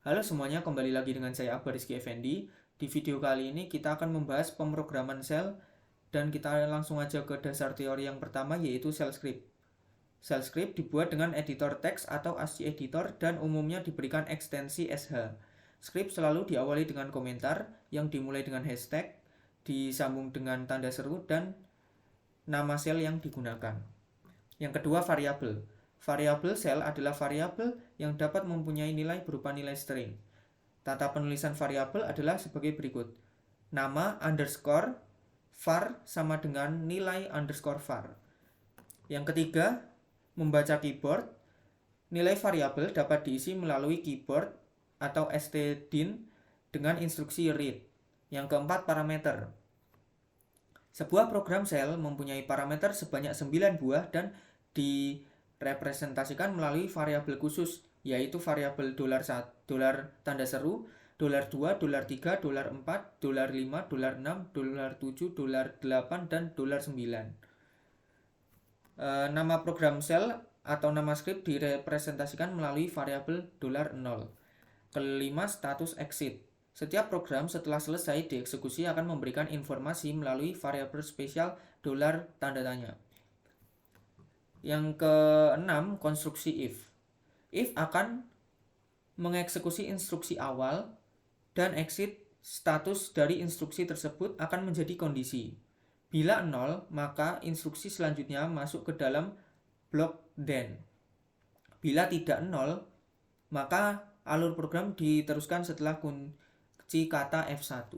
Halo semuanya, kembali lagi dengan saya Akbar Rizky Effendi. Di video kali ini kita akan membahas pemrograman sel dan kita langsung aja ke dasar teori yang pertama yaitu shell script. Shell script dibuat dengan editor teks atau ASCII editor dan umumnya diberikan ekstensi SH. Script selalu diawali dengan komentar yang dimulai dengan hashtag, disambung dengan tanda seru dan nama sel yang digunakan. Yang kedua, variabel. Variabel sel adalah variabel yang dapat mempunyai nilai berupa nilai string. Tata penulisan variabel adalah sebagai berikut. Nama underscore var sama dengan nilai underscore var. Yang ketiga, membaca keyboard. Nilai variabel dapat diisi melalui keyboard atau stdin dengan instruksi read. Yang keempat, parameter. Sebuah program shell mempunyai parameter sebanyak 9 buah dan direpresentasikan melalui variabel khusus, yaitu variabel $1, dolar tanda seru, $2, $3, $4, $5, $6, $7, $8, dan $9. Nama program shell atau nama script direpresentasikan melalui variabel $0. Kelima, status exit. Setiap program setelah selesai dieksekusi akan memberikan informasi melalui variabel spesial $tanda tanya. Yang keenam, konstruksi if. If akan mengeksekusi instruksi awal dan exit status dari instruksi tersebut akan menjadi kondisi. Bila 0, maka instruksi selanjutnya masuk ke dalam blok then. Bila tidak 0, maka alur program diteruskan setelah kunci kata F1.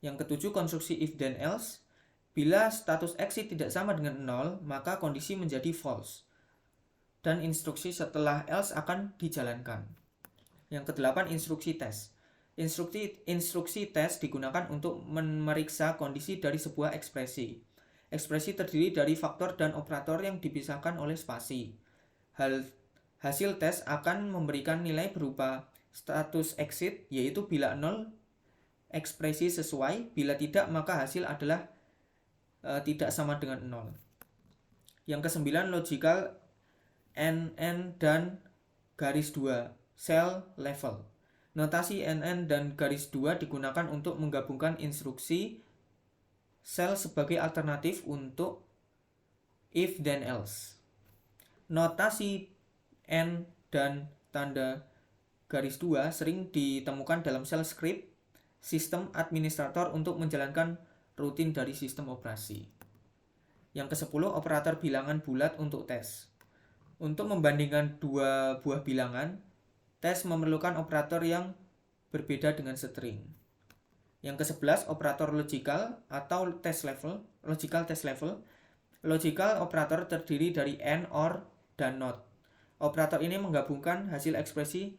Yang ketujuh, konstruksi if then else. Bila status exit tidak sama dengan 0, maka kondisi menjadi false dan instruksi setelah else akan dijalankan. Yang kedelapan, instruksi tes. Instruksi tes digunakan untuk memeriksa kondisi dari sebuah ekspresi. Ekspresi terdiri dari faktor dan operator yang dipisahkan oleh spasi. Hasil tes akan memberikan nilai berupa status exit, yaitu bila 0 ekspresi sesuai, bila tidak maka hasil adalah tidak sama dengan 0. Yang kesembilan, logical NN dan garis 2 cell level. Notasi NN dan garis 2 digunakan untuk menggabungkan instruksi sel sebagai alternatif untuk if then else. Notasi N dan tanda garis 2 sering ditemukan dalam shell script sistem administrator untuk menjalankan rutin dari sistem operasi. Yang ke-10, operator bilangan bulat untuk tes. Untuk membandingkan dua buah bilangan, tes memerlukan operator yang berbeda dengan string. Yang ke-11, operator logical atau test level, logical test level. Logical operator terdiri dari AND, OR, dan NOT. Operator ini menggabungkan hasil ekspresi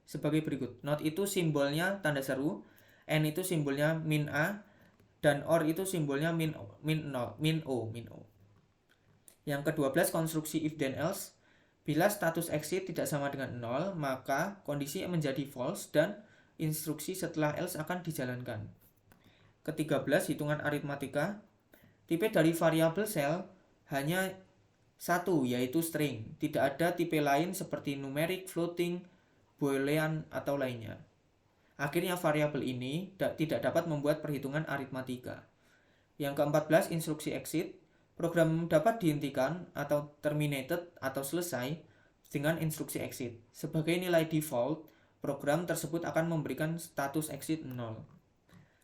sebagai berikut. NOT itu simbolnya tanda seru, N itu simbolnya min A, dan OR itu simbolnya min O. Yang ke-12, konstruksi if then else. Bila status exit tidak sama dengan 0, maka kondisi menjadi false dan instruksi setelah else akan dijalankan. Ke-13, hitungan aritmatika. Tipe dari variabel shell hanya satu, yaitu string. Tidak ada tipe lain seperti numeric, floating, boolean, atau lainnya. Akhirnya variabel ini tidak dapat membuat perhitungan aritmatika. Yang ke-14, instruksi exit. Program dapat dihentikan atau terminated atau selesai dengan instruksi exit. Sebagai nilai default, program tersebut akan memberikan status exit 0.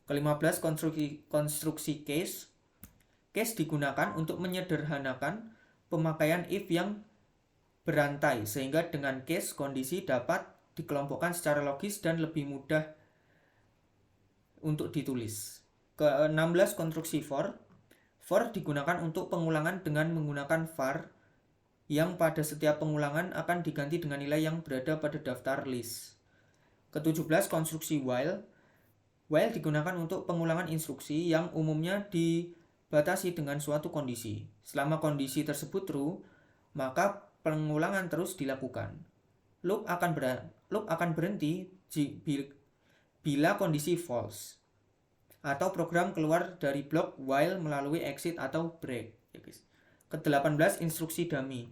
Ke-15, konstruksi case. Case digunakan untuk menyederhanakan pemakaian if yang berantai, sehingga dengan case kondisi dapat dikelompokkan secara logis dan lebih mudah untuk ditulis. Ke-16, konstruksi for. For digunakan untuk pengulangan dengan menggunakan var yang pada setiap pengulangan akan diganti dengan nilai yang berada pada daftar list. Ke-17, konstruksi while. While digunakan untuk pengulangan instruksi yang umumnya dibatasi dengan suatu kondisi. Selama kondisi tersebut true, maka pengulangan terus dilakukan. Loop akan berhenti bila kondisi false, atau program keluar dari blok while melalui exit atau break. Ke-18, instruksi dummy.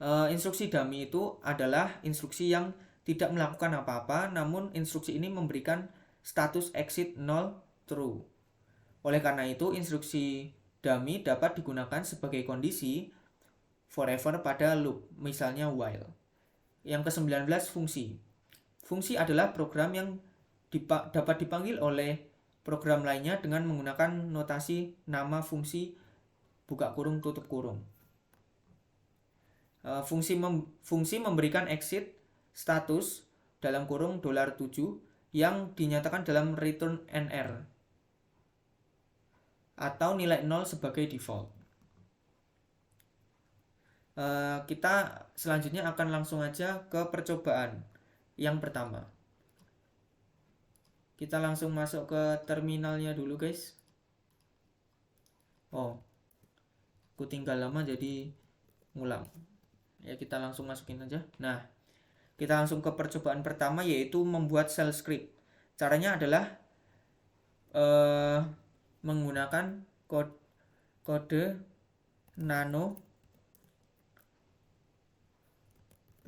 Instruksi dummy itu adalah instruksi yang tidak melakukan apa-apa, namun instruksi ini memberikan status exit 0 true. Oleh karena itu, instruksi dummy dapat digunakan sebagai kondisi forever pada loop, misalnya while. Yang ke-19, fungsi. Fungsi adalah program yang dapat dipanggil oleh program lainnya dengan menggunakan notasi nama fungsi buka kurung tutup kurung. Fungsi memberikan exit status dalam kurung $7 yang dinyatakan dalam return NR atau nilai 0 sebagai default. Kita selanjutnya akan langsung aja ke percobaan yang pertama. Kita langsung masuk ke terminalnya dulu, guys. Oh, aku tinggal lama jadi ngulang. Ya, kita langsung masukin aja. Nah, kita langsung ke percobaan pertama, yaitu membuat shell script. Caranya adalah menggunakan kode nano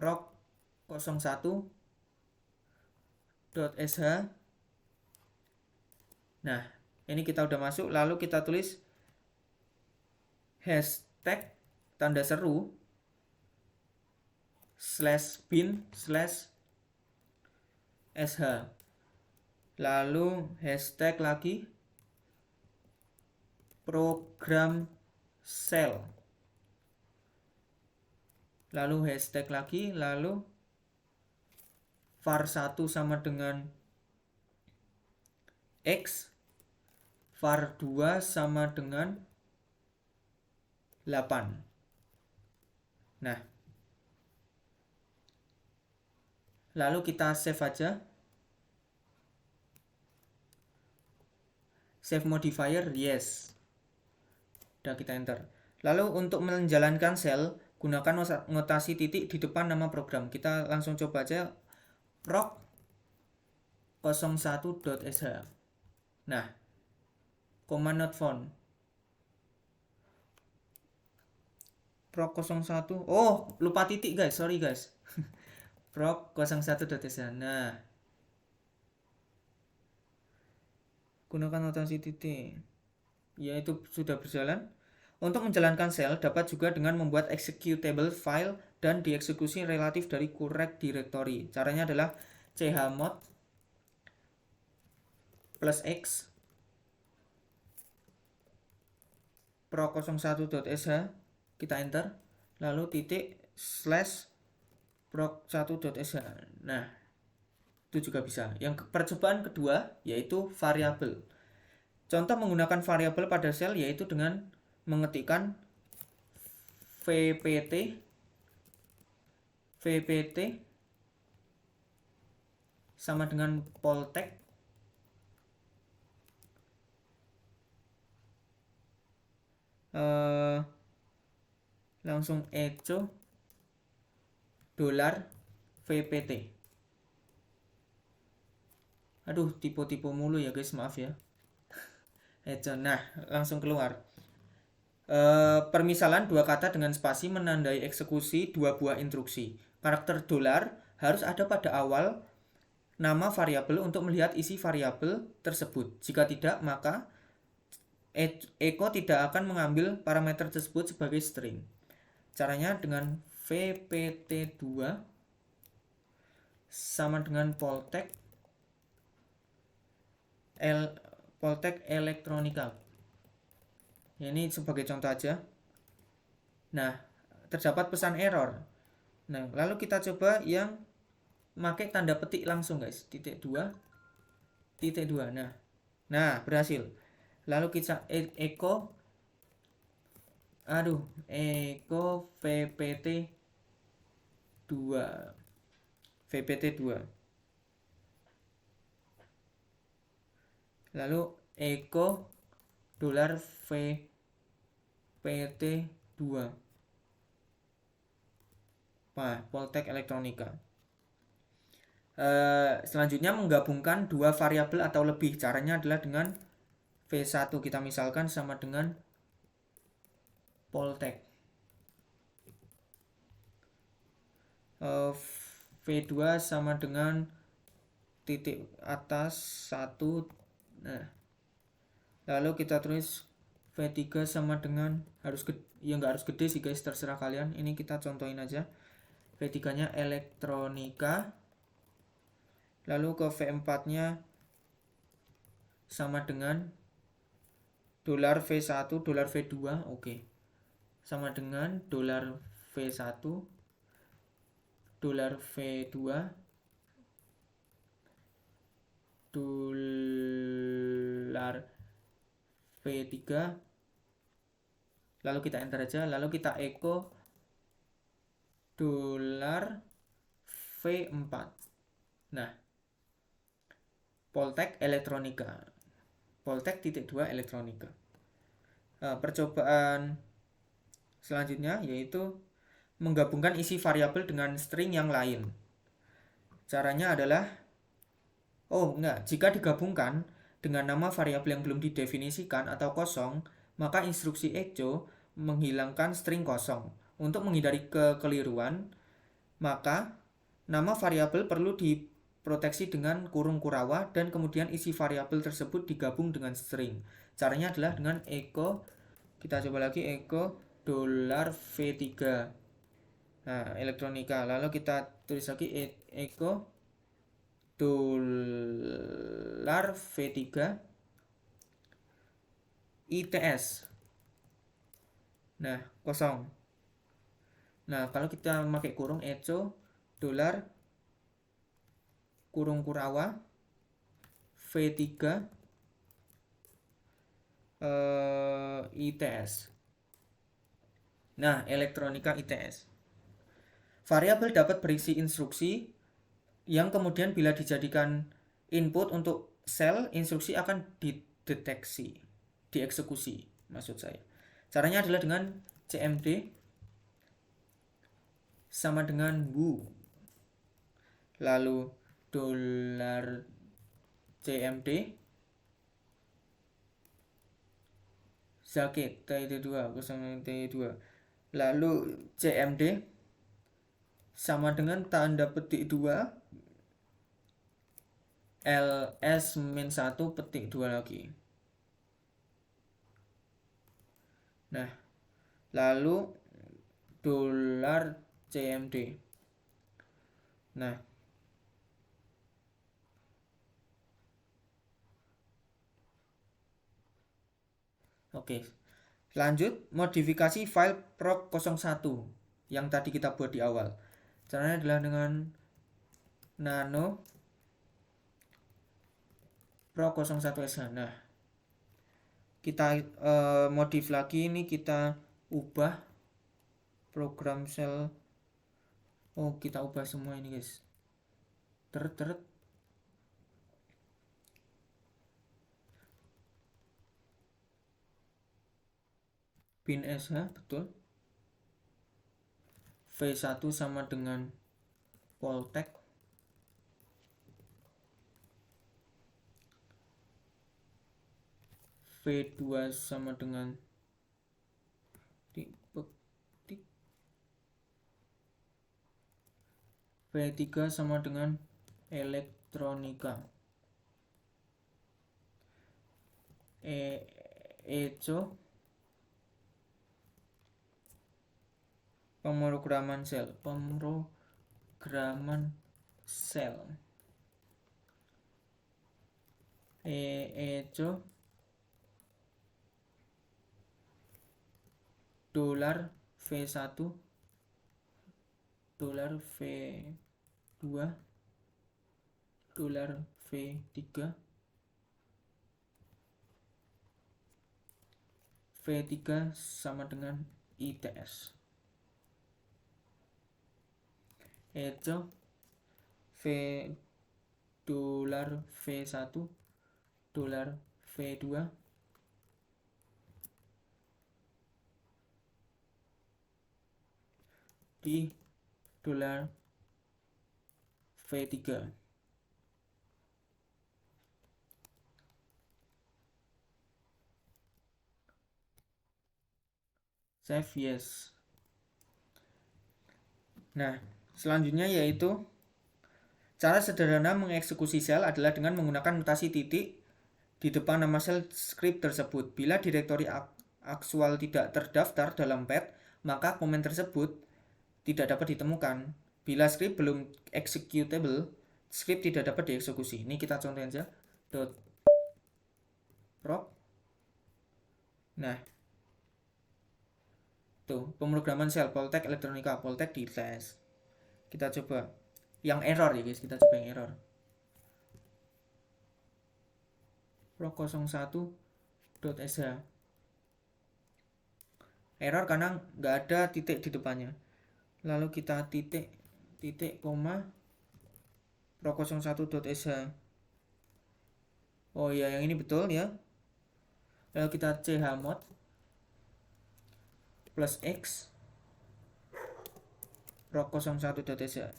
proc01.sh. Nah, ini kita udah masuk, lalu kita tulis hashtag tanda seru /bin/sh, lalu hashtag lagi program shell, lalu hashtag lagi, lalu var1 sama dengan x, var2 sama dengan 8. Nah, lalu kita save aja. Save modifier, yes. Udah, kita enter. Lalu untuk menjalankan shell, gunakan notasi titik di depan nama program. Kita langsung coba aja proc01.sh. Nah, command not found. proc01. Oh, lupa titik, guys. Sorry, guys. proc01.sh. Nah, gunakan notasi titik. Ya, itu sudah berjalan. Untuk menjalankan shell dapat juga dengan membuat executable file dan dieksekusi relatif dari correct directory. Caranya adalah chmod +x proc01.sh, kita enter, lalu titik /proc1.sh. Nah, itu juga bisa. Yang percobaan kedua yaitu variabel. Contoh menggunakan variabel pada shell yaitu dengan mengetikkan vpt sama dengan poltex langsung echo $vpt. Aduh, tipe-tipe mulu ya, guys, maaf ya. Echo. Nah, langsung keluar. Permisalan dua kata dengan spasi menandai eksekusi dua buah instruksi. Karakter $, harus ada pada awal nama variabel untuk melihat isi variabel tersebut. Jika tidak, maka echo tidak akan mengambil parameter tersebut sebagai string. Caranya dengan vpt2 sama dengan poltex elektronika. Ya, ini sebagai contoh aja. Nah, terdapat pesan error. Nah, lalu kita coba yang pakai tanda petik langsung, guys. .2. Nah, berhasil. Lalu kita echo vpt2. Lalu echo $vpt2. Poltex elektronika. Selanjutnya menggabungkan dua variabel atau lebih. Caranya adalah dengan v1, kita misalkan sama dengan poltex. V2 sama dengan titik atas 1. Nah, lalu kita tulis V3 sama dengan ya nggak harus gede sih guys, terserah kalian. Ini kita contohin aja. V3 nya elektronika, lalu ke V4 nya sama dengan dolar V1 dolar V2. Oke, sama dengan dolar V1 dolar V2 dolar V3, lalu kita enter aja, lalu kita echo dolar V4. Nah, Poltek elektronika, Poltek .2 elektronika. Percobaan selanjutnya yaitu menggabungkan isi variabel dengan string yang lain. Caranya adalah, jika digabungkan dengan nama variabel yang belum didefinisikan atau kosong, maka instruksi echo menghilangkan string kosong. Untuk menghindari kekeliruan, maka nama variabel perlu diproteksi dengan kurung kurawa dan kemudian isi variabel tersebut digabung dengan string. Caranya adalah dengan echo, kita coba lagi, echo dolar V3. Nah, elektronika. Lalu kita tulis lagi echo dolar V3 ITS. Nah, kosong. Nah, kalau kita pakai kurung echo dolar kurung kurawa V3 ITS. Nah, elektronika ITS. Variabel dapat berisi instruksi yang kemudian bila dijadikan input untuk sel, instruksi akan dieksekusi maksud saya. Caranya adalah dengan cmd sama dengan wu, lalu dolar cmd zakit T2 kosong T2, lalu cmd sama dengan tanda petik 2 ls-1 petik 2 lagi. Nah, lalu dolar cmd. Nah, oke. Lanjut, modifikasi file proc01 yang tadi kita buat di awal. Caranya adalah dengan nano proc01sh. Nah, kita modif lagi, ini kita ubah program shell. Kita ubah semua ini guys. Bin sh, betul. V1 sama dengan Poltek. V2 sama dengan V3 sama dengan elektronika. Echo pemrograman sel. Echo dolar V1 dolar V2 dolar V3 V3 sama dengan ITS. Echo dolar V1 dolar V2 di dolar V3. Save yes. Nah, Selanjutnya yaitu cara sederhana mengeksekusi sel adalah dengan menggunakan notasi titik di depan nama sel script tersebut. Bila direktori aktual tidak terdaftar dalam pad, maka komen tersebut tidak dapat ditemukan. Bila script belum executable, script tidak dapat dieksekusi. Ini kita contohin aja. .proc. Nah, tuh pemrograman sel Poltek Elektronika, Poltek di tes. Kita coba yang error ya guys, kita coba yang error. proc01.sh error karena nggak ada titik di depannya. Lalu kita titik koma proc01.sh. Oh ya, yang ini betul ya. Lalu kita chmod plus x proc01.sh.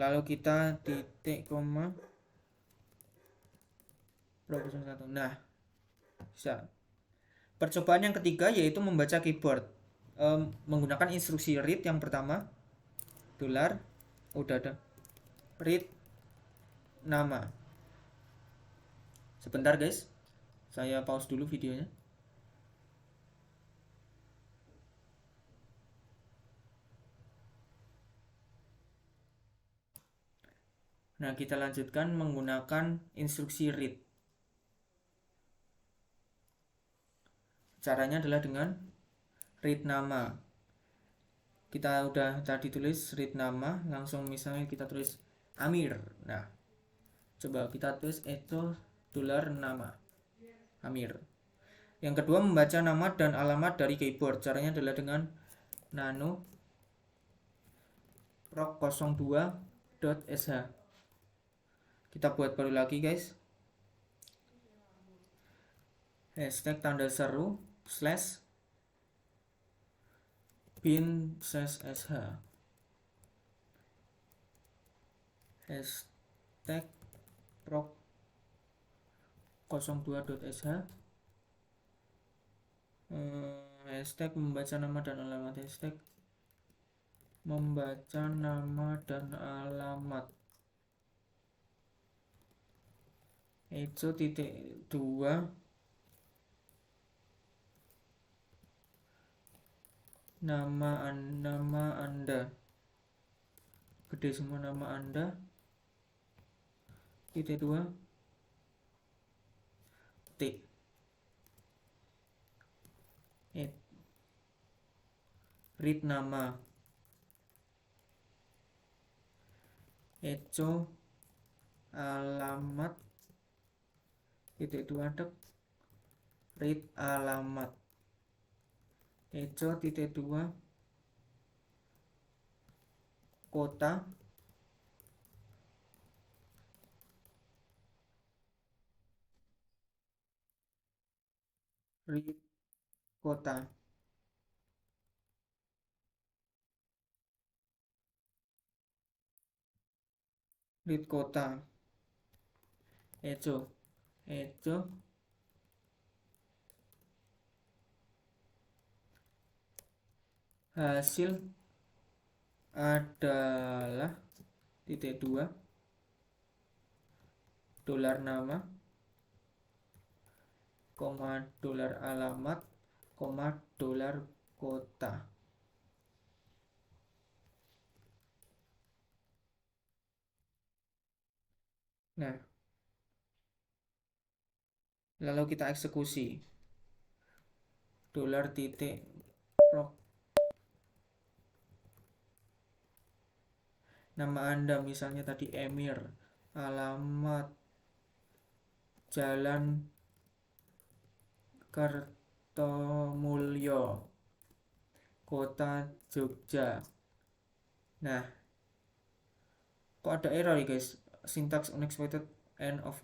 Lalu kita titik koma proc01. Nah, bisa. Percobaan yang ketiga yaitu membaca keyboard menggunakan instruksi read yang pertama dolar udah ada read nama. Sebentar guys, saya pause dulu videonya. Nah, kita lanjutkan menggunakan instruksi read. Caranya adalah dengan read nama. Kita udah tadi tulis read nama, langsung misalnya kita tulis Amir. Nah, coba kita tulis itu dolar nama Amir. Yang kedua, membaca nama dan alamat dari keyboard. Caranya adalah dengan nano proc02.sh. Kita buat baru lagi guys. Hashtag tanda seru slash bin /sh. Hashtag proc02.sh. Hashtag membaca nama dan alamat. Hashtag membaca nama dan alamat. Itu titik 2 nama Anda. Gede semua nama Anda. Titik 2 T. Read nama. Eco alamat. Titik 2 dek. Read alamat. Eco titik 2 kota. Read kota. Read kota. Eco hasil adalah titik 2 dolar nama koma dolar alamat koma dolar kota. Nah, lalu kita eksekusi dolar titik proc. Nama Anda misalnya tadi Emir, alamat Jalan Kertomulyo, Kota Jogja. Nah, kok ada error ya guys? Syntax unexpected end of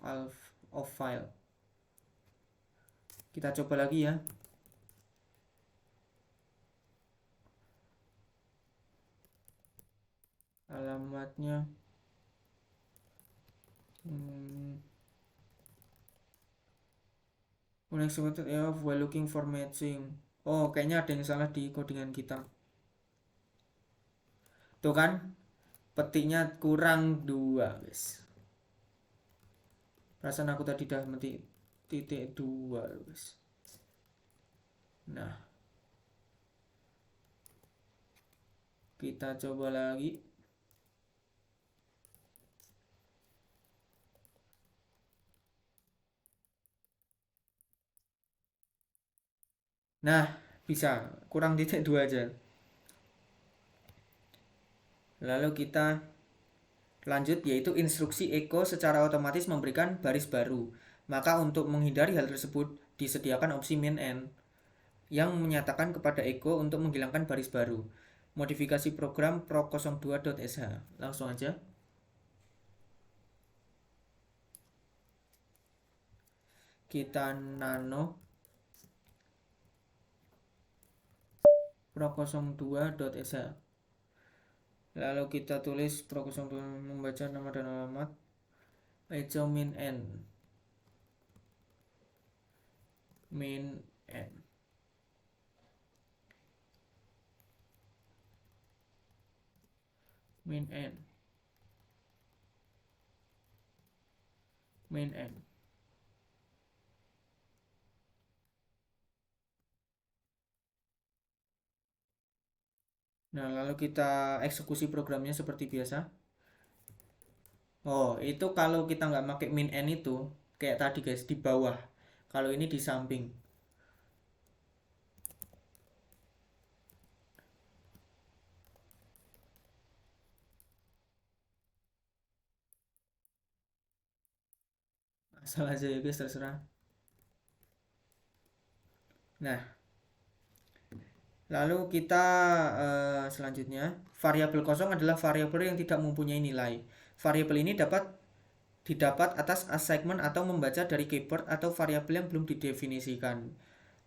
file. Kita coba lagi ya. Alamatnya unexpected error while looking for matching. Oh, kayaknya ada yang salah di codingan kita. Tuh kan, petiknya kurang 2 guys. Perasaan aku tadi udah metik titik 2 guys. Nah, kita coba lagi. Nah, bisa kurang titik 2 aja. Lalu kita lanjut, yaitu instruksi echo secara otomatis memberikan baris baru. Maka untuk menghindari hal tersebut disediakan opsi min n yang menyatakan kepada echo untuk menghilangkan baris baru. Modifikasi program proc02.sh. Langsung aja. Kita nano proc02.sh. Lalu kita tulis proc02 membaca nama dan alamat echo min n. Min n. Min n. Min n. Nah, lalu kita eksekusi programnya seperti biasa. Oh, itu kalau kita nggak pakai min n itu, kayak tadi guys, di bawah. Kalau ini di samping. Asal aja ya guys, terserah. Nah, lalu kita selanjutnya, variabel kosong adalah variabel yang tidak mempunyai nilai. Variabel ini didapat atas assignment atau membaca dari keyboard atau variabel yang belum didefinisikan.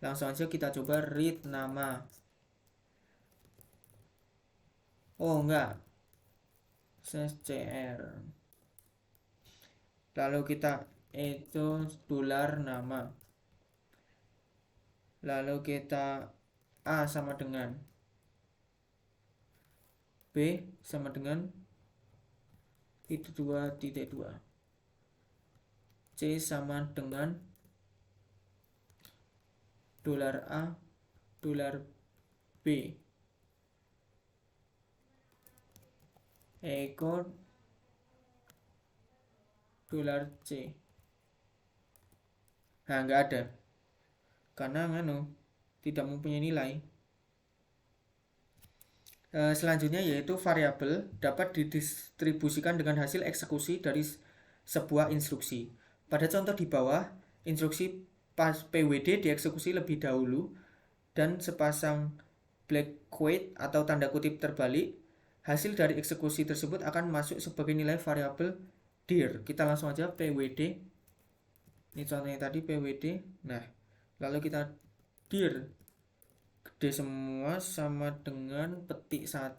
Langsung aja kita coba read nama. Oh enggak, cr. Lalu kita itu dolar nama. Lalu kita A sama dengan B sama dengan titik 2 C sama dengan dolar A dolar B echo dolar C. Nah, nggak ada karena tidak mempunyai nilai. Selanjutnya yaitu variabel dapat didistribusikan dengan hasil eksekusi dari sebuah instruksi. Pada contoh di bawah, instruksi PWD dieksekusi lebih dahulu dan sepasang black quote atau tanda kutip terbalik. Hasil dari eksekusi tersebut akan masuk sebagai nilai variabel dir. Kita langsung aja PWD. Ini contohnya tadi PWD. Nah, lalu kita dir gede semua sama dengan petik 1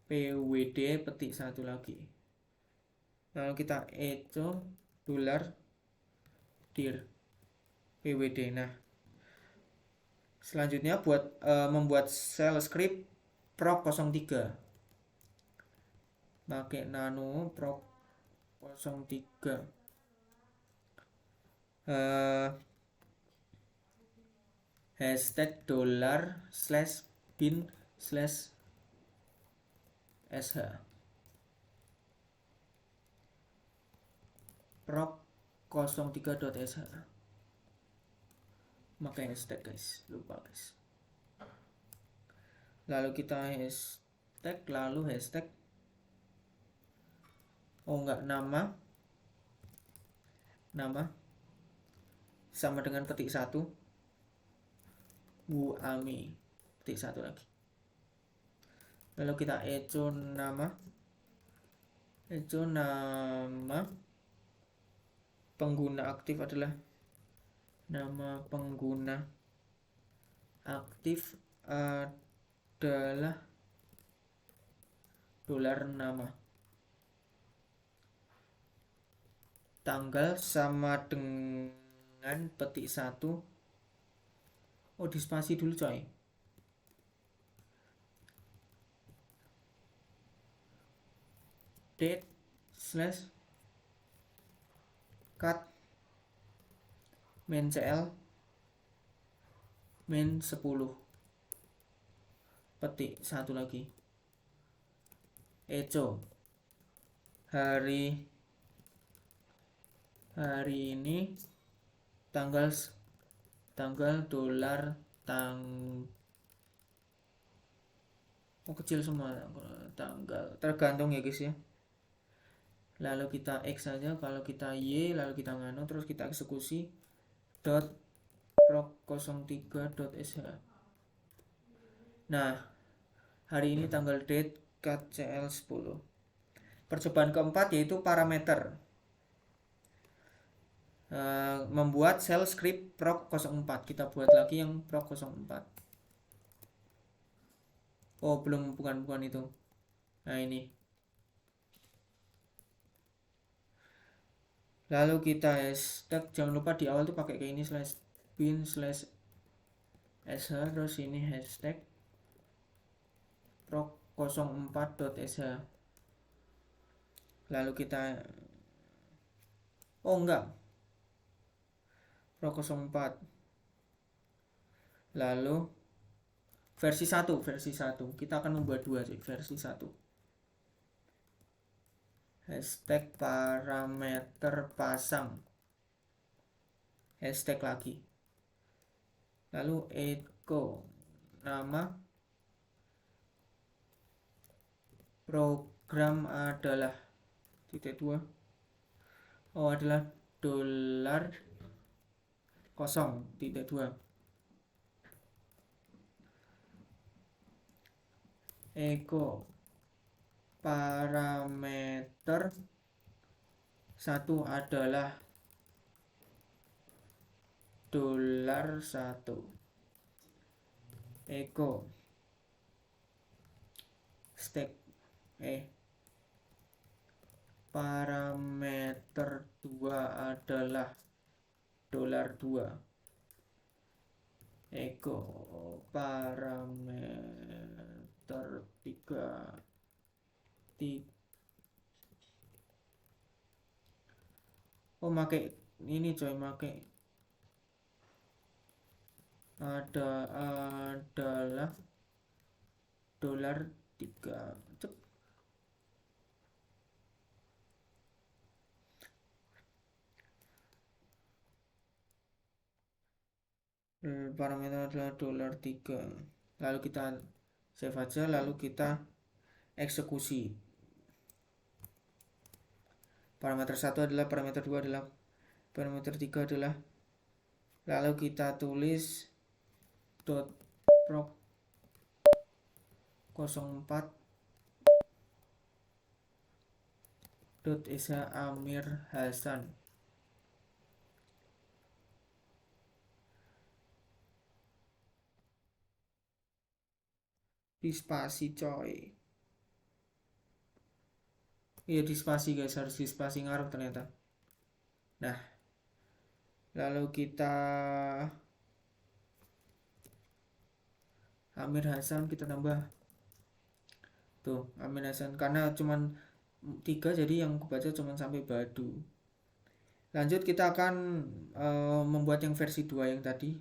PWD petik 1 lagi. Lalu kita echo dolar dir PWD. Nah, selanjutnya buat membuat shell script proc03 pakai nano proc03 hashtag $bin/sh proc03.sh. Pakai hashtag guys, lupa guys. Lalu kita hashtag, oh enggak, nama sama dengan petik 1 Wuami petik 1 lagi. Lalu kita echo nama pengguna aktif adalah nama pengguna aktif adalah dolar nama. Tanggal sama dengan petik 1. Oh, di spasi dulu coy. date slash cut min cl min 10 petik satu lagi echo hari ini tanggal dolar kecil semua tanggal tergantung ya guys ya. Lalu kita X saja, kalau kita Y lalu kita ngano, terus kita eksekusi .proc03.sh. Nah, hari ini tanggal date cut CL10. Percobaan keempat yaitu parameter. Membuat shell script proc04. Kita buat lagi yang proc04. Oh, bukan itu. Nah, ini. Lalu kita hashtag, jangan lupa di awal tuh pakai kayak ini /bin/sh, terus ini hashtag proc04.sh. Lalu kita enggak, proc04. Lalu versi 1 kita akan membuat 2 versi 1. Hashtag parameter pasang, hashtag lagi, lalu echo nama program adalah .2 adalah $0.2 echo parameter 1 adalah $1 echo stack parameter 2 adalah $2 echo parameter 3 make ini coy, make adalah $3. Parameter adalah $3. Lalu kita save aja, lalu kita eksekusi. Parameter 1 adalah, parameter 2 adalah, parameter 3 adalah. Lalu kita tulis .proc04.sh Amir Hasan. Dispasi coy. Iya dispasi guys, harus dispasi ngarep ternyata. Nah, lalu kita Amir Hasan kita tambah tuh Amir Hasan, karena cuman 3 jadi yang kebaca cuman sampai Badu. Lanjut kita akan membuat yang versi 2 yang tadi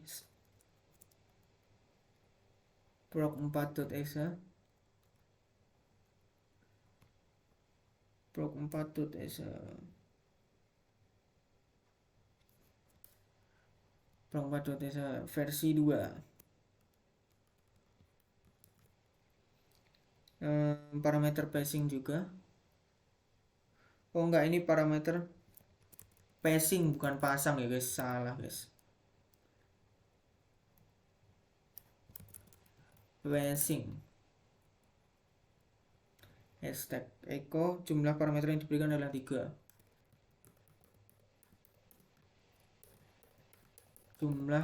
proc4.sh proc4.sh proc4.sh versi 2. Parameter passing juga. Oh enggak, ini parameter passing bukan pasang ya guys, salah guys. Passing. Hashtag echo jumlah parameter yang diberikan adalah 3. Jumlah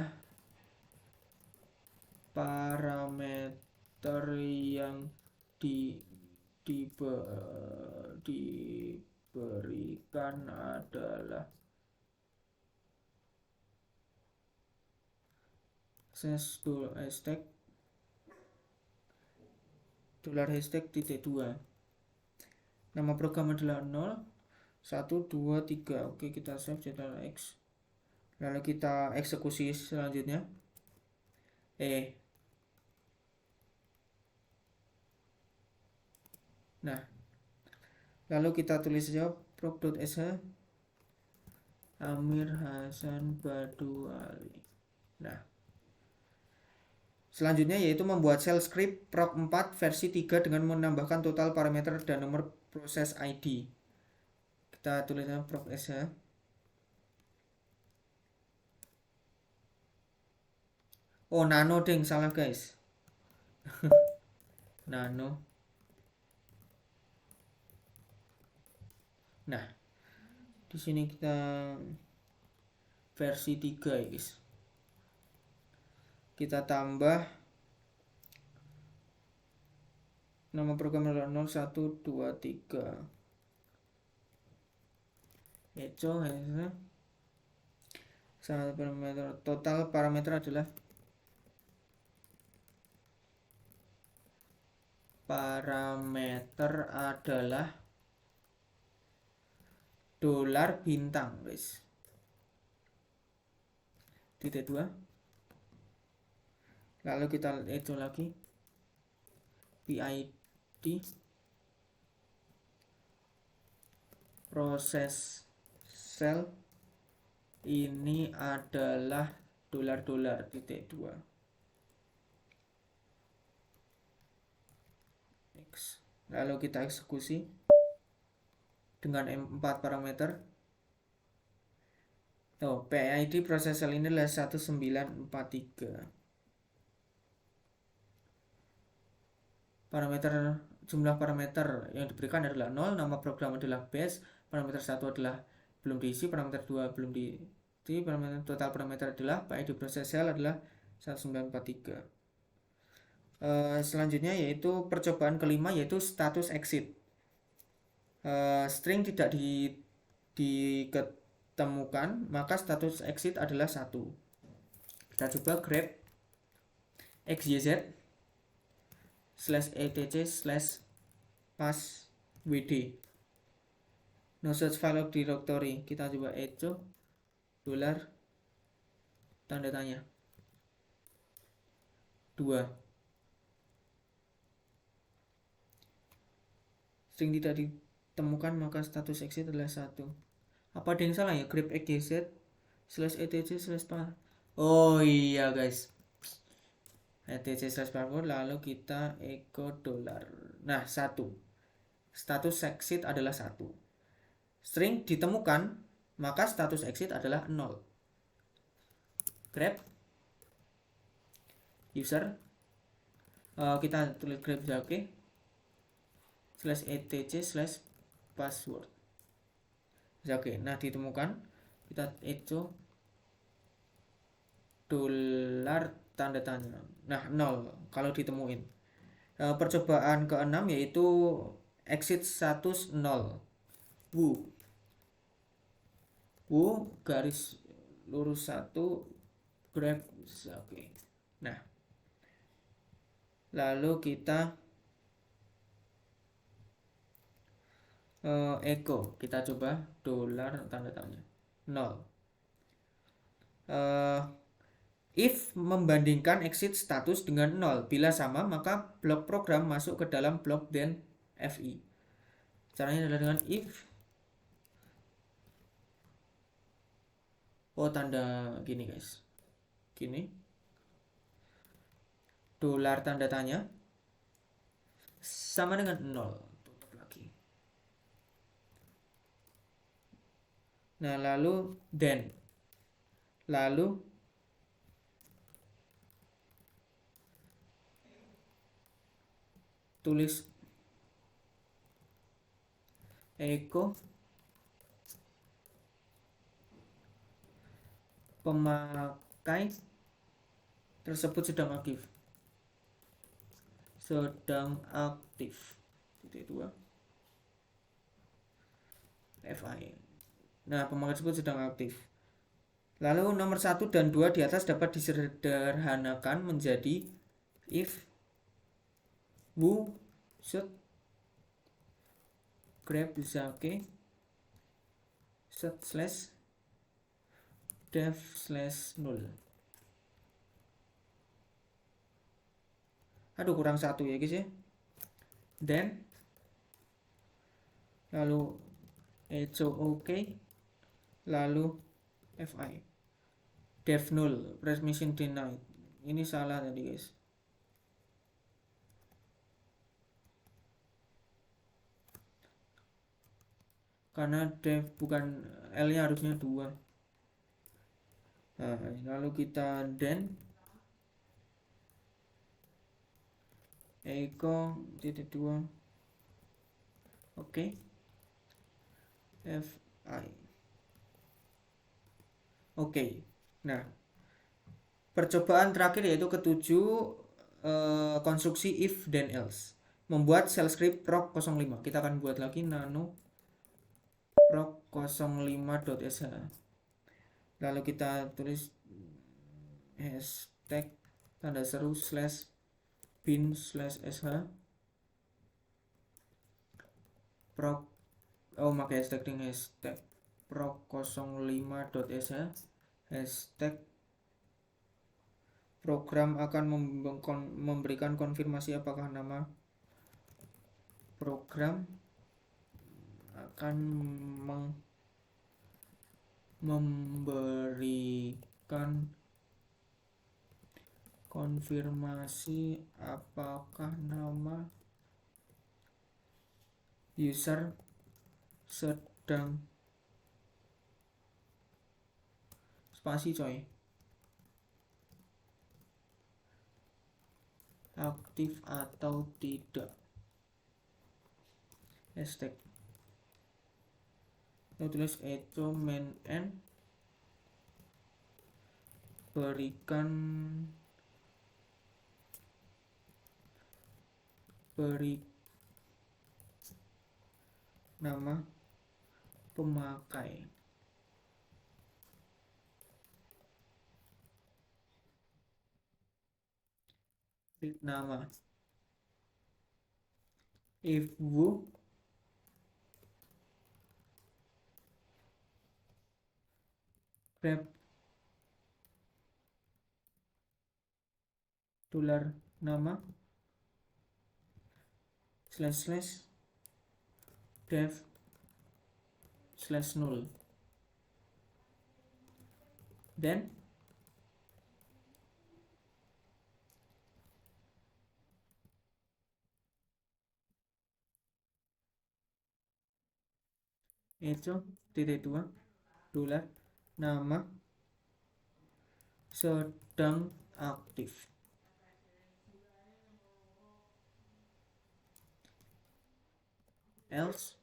parameter yang diberikan adalah hashtag $hashtag .2. Nama program adalah 0, 1, 2, 3. Oke, kita save jadwal X. Lalu kita eksekusi selanjutnya. Nah, lalu kita tulis saja proc.sh Amir Hasan Baduali. Nah, selanjutnya yaitu membuat shell script proc 4 versi 3 dengan menambahkan total parameter dan nomor proses ID. Kita tulisnya proc.sh. Oh, nano ding, salah guys. Nano. Nah, di sini kita versi 3 ya guys. Kita tambah nama program 0, 1, 2, 3. Echo satu parameter. Total parameter adalah dolar bintang guys. Titik 2. Lalu kita echo lagi PID proses sel ini adalah dolar titik 2. Lalu kita eksekusi dengan 4 parameter. PID proses sel ini adalah 1943. Jumlah parameter yang diberikan adalah 0, nama program adalah base, parameter 1 adalah belum diisi, parameter 2 belum diisi, parameter total parameter adalah PID proses sel adalah 1943. Selanjutnya yaitu percobaan kelima yaitu status exit. String tidak diketemukan, maka status exit adalah 1. Kita coba grep xyz /etc/passwd no such file directory. Kita coba echo dolar tanda tanya 2. String tidak ditemukan, maka status exit adalah 1. Apa ada yang salah ya? Grep xyz /etc/password. Oh iya guys, etc/password, lalu kita echo dolar. Nah, 1. Status exit adalah 1. String ditemukan, maka status exit adalah 0. Grep user, kita tulis grep oke /etc/password. Oke, nah ditemukan, kita echo dolar tanda tanya. Nah, 0 kalau ditemuin. Percobaan ke-6 yaitu exit status 0. Wu garis lurus 1 grep. Oke. Nah, lalu kita echo, kita coba dolar tanda tanya 0. If membandingkan exit status dengan 0, bila sama maka blok program masuk ke dalam blok then fi. Caranya adalah dengan if tanda gini guys, gini dolar tanda tanya sama dengan 0. Nah, lalu then, lalu tulis echo pemakai tersebut sedang aktif. Titik 2 fi. Nah, pemakai tersebut sedang aktif. Lalu nomor 1 dan 2 di atas dapat disederhanakan menjadi if wu should grep zake set slash dev slash null. Aduh, kurang satu ya guys ya. Then lalu echo ok, lalu fi dev null permission denied. Ini salah tadi guys, karena dev bukan L nya harusnya 2. Nah, lalu kita then echo titik 2 oke, fi oke. Nah, percobaan terakhir yaitu ketujuh, konstruksi if then else, membuat shell script proc 05. Kita akan buat lagi nano proc 05.sh, lalu kita tulis hashtag tanda seru slash bin slash sh proc, pakai hashtag dengan hashtag proc 05.sh hashtag program akan memberikan konfirmasi apakah nama program akan memberikan konfirmasi apakah nama user sedang spasi coy aktif atau tidak, hashtag kita tulis echo main n beri nama pemakai. Nama if wu grep dolar nama slash dev slash null, then echo titik 2 dolar nama sedang aktif, else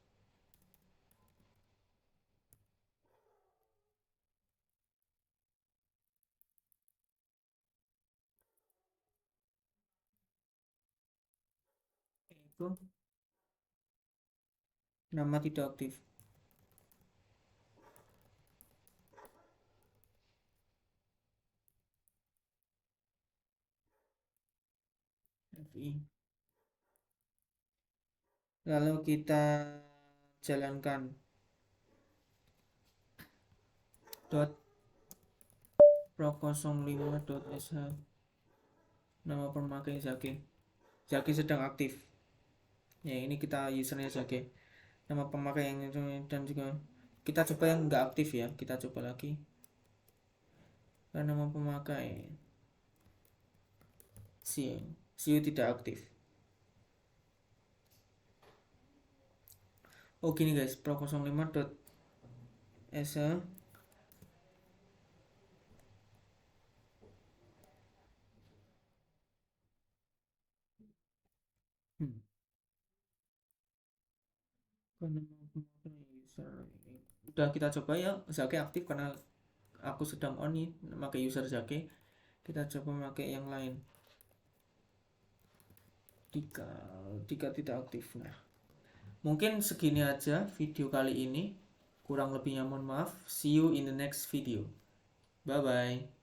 echo nama tidak aktif. fi lalu kita jalankan dot proc 05.sh nama pemakai zake sedang aktif ya, ini kita usernya zake, nama pemakai yang dan juga kita coba yang enggak aktif ya, kita coba lagi karena nama pemakai siu tidak aktif. Oh gini guys, proc 05.sh user udah kita coba ya, zake aktif karena aku sedang on nih memakai user zake. Kita coba memakai yang lain, tiga tidak aktif. Nah, mungkin segini aja video kali ini, kurang lebihnya mohon maaf. See you in the next video, bye bye.